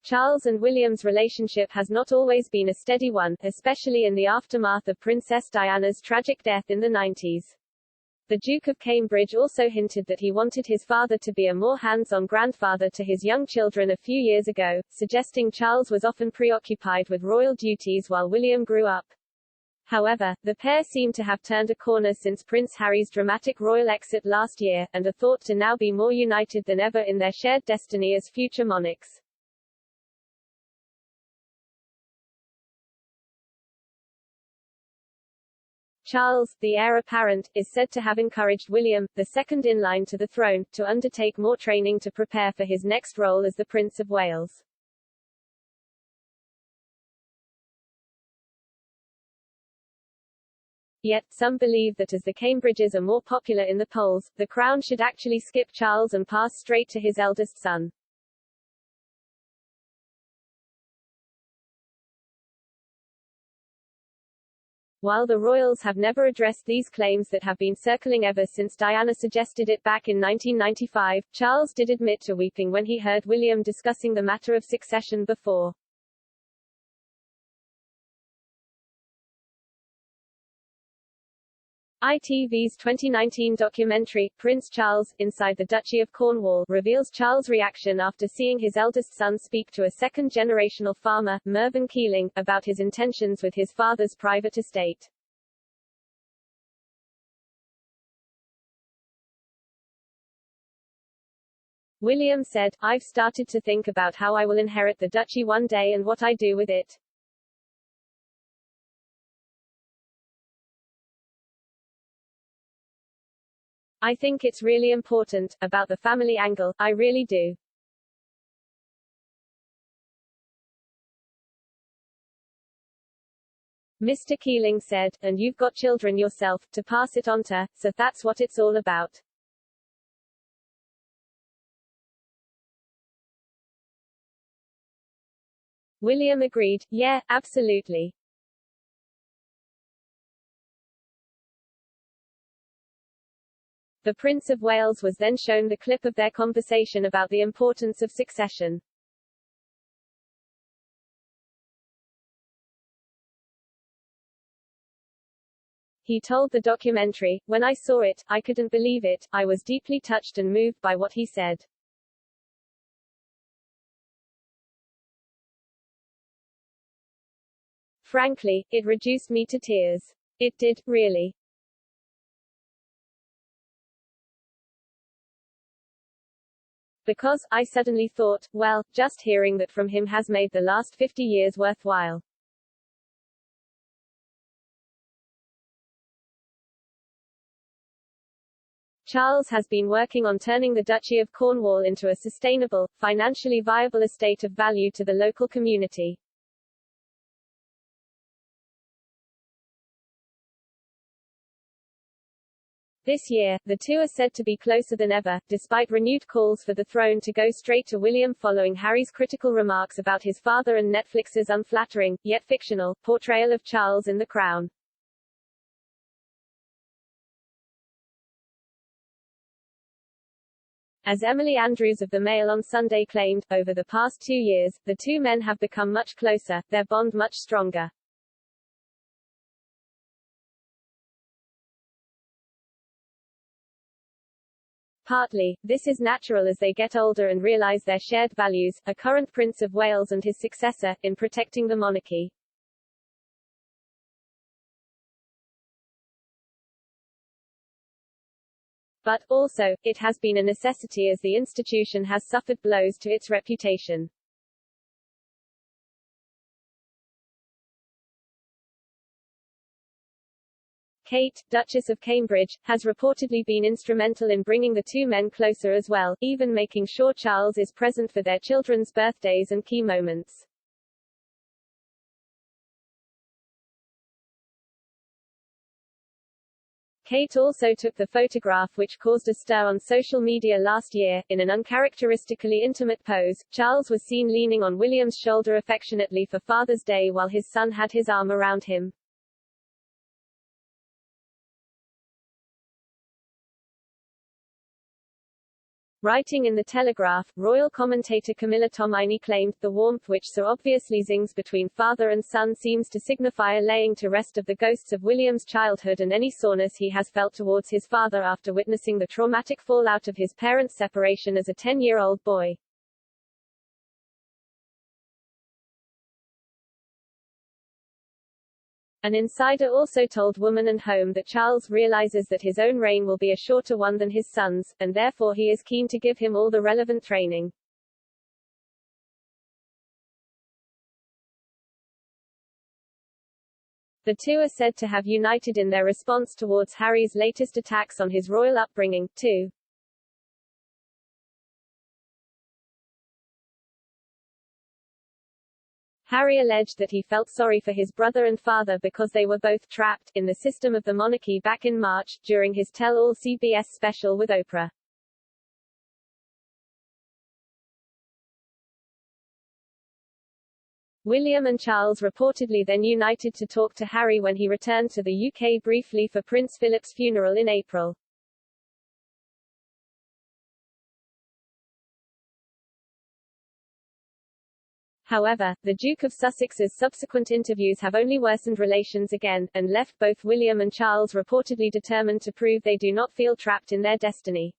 Charles and William's relationship has not always been a steady one, especially in the aftermath of Princess Diana's tragic death in the 90s. The Duke of Cambridge also hinted that he wanted his father to be a more hands-on grandfather to his young children a few years ago, suggesting Charles was often preoccupied with royal duties while William grew up. However, the pair seem to have turned a corner since Prince Harry's dramatic royal exit last year, and are thought to now be more united than ever in their shared destiny as future monarchs. Charles, the heir apparent, is said to have encouraged William, the second in line to the throne, to undertake more training to prepare for his next role as the Prince of Wales. Yet, some believe that as the Cambridges are more popular in the polls, the crown should actually skip Charles and pass straight to his eldest son. While the royals have never addressed these claims that have been circling ever since Diana suggested it back in 1995, Charles did admit to weeping when he heard William discussing the matter of succession before. ITV's 2019 documentary, Prince Charles, Inside the Duchy of Cornwall, reveals Charles' reaction after seeing his eldest son speak to a second-generational farmer, Mervyn Keeling, about his intentions with his father's private estate. William said, "I've started to think about how I will inherit the duchy one day and what I do with it. I think it's really important, about the family angle, I really do." Mr. Keeling said, "And you've got children yourself, to pass it on to, so that's what it's all about." William agreed, "Yeah, absolutely." The Prince of Wales was then shown the clip of their conversation about the importance of succession. He told the documentary, "When I saw it, I couldn't believe it, I was deeply touched and moved by what he said." Frankly, it reduced me to tears. It did, really. Because, I suddenly thought, well, just hearing that from him has made the last 50 years worthwhile. Charles has been working on turning the Duchy of Cornwall into a sustainable, financially viable estate of value to the local community. This year, the two are said to be closer than ever, despite renewed calls for the throne to go straight to William following Harry's critical remarks about his father and Netflix's unflattering, yet fictional, portrayal of Charles in The Crown. As Emily Andrews of the Mail on Sunday claimed, over the past 2 years, the two men have become much closer, their bond much stronger. Partly, this is natural as they get older and realise their shared values, a current Prince of Wales and his successor, in protecting the monarchy. But, also, it has been a necessity as the institution has suffered blows to its reputation. Kate, Duchess of Cambridge, has reportedly been instrumental in bringing the two men closer as well, even making sure Charles is present for their children's birthdays and key moments. Kate also took the photograph which caused a stir on social media last year. In an uncharacteristically intimate pose, Charles was seen leaning on William's shoulder affectionately for Father's Day while his son had his arm around him. Writing in The Telegraph, royal commentator Camilla Tomaini claimed, the warmth which so obviously zings between father and son seems to signify a laying to rest of the ghosts of William's childhood and any soreness he has felt towards his father after witnessing the traumatic fallout of his parents' separation as a 10-year-old boy. An insider also told Woman & Home that Charles realizes that his own reign will be a shorter one than his son's, and therefore he is keen to give him all the relevant training. The two are said to have united in their response towards Harry's latest attacks on his royal upbringing, too. Harry alleged that he felt sorry for his brother and father because they were both trapped in the system of the monarchy back in March, during his tell-all CBS special with Oprah. William and Charles reportedly then united to talk to Harry when he returned to the UK briefly for Prince Philip's funeral in April. However, the Duke of Sussex's subsequent interviews have only worsened relations again, and left both William and Charles reportedly determined to prove they do not feel trapped in their destiny.